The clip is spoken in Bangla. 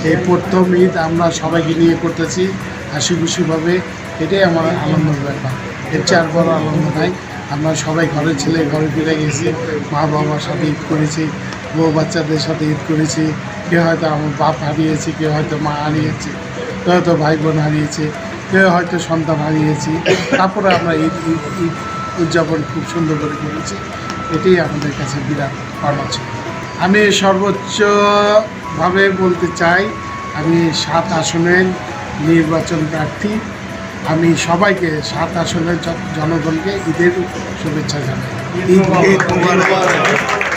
এই প্রথম ঈদ আমরা সবাইকে নিয়ে করতেছি হাসি খুশিভাবে, এটাই আমার আনন্দের ব্যাপার। এর চেয়ে আর বড় আনন্দ নাই। আমরা সবাই ঘরের ছেলে ঘরে ফিরে গেছি, মা বাবার সাথে ঈদ করেছি, বউ বাচ্চাদের সাথে ঈদ করেছি। কেউ হয়তো আমার বাপ হারিয়েছে, কেউ হয়তো মা হারিয়েছে, কেউ হয়তো ভাই বোন হারিয়েছে, কেউ হয়তো সন্তান হারিয়েছি। তারপরে আমরা ঈদ ঈদ ঈদ উদযাপন খুব সুন্দর করে করেছি। এটাই আমাদের কাছে বিরাট পাওয়া ছিল। আমি সর্বোচ্চভাবে বলতে চাই, আমি 7 আসনের নির্বাচন প্রার্থী। আমি সবাইকে 7 আসনের জনগণকে ঈদের শুভেচ্ছা জানাই। ঈদ মুবারক।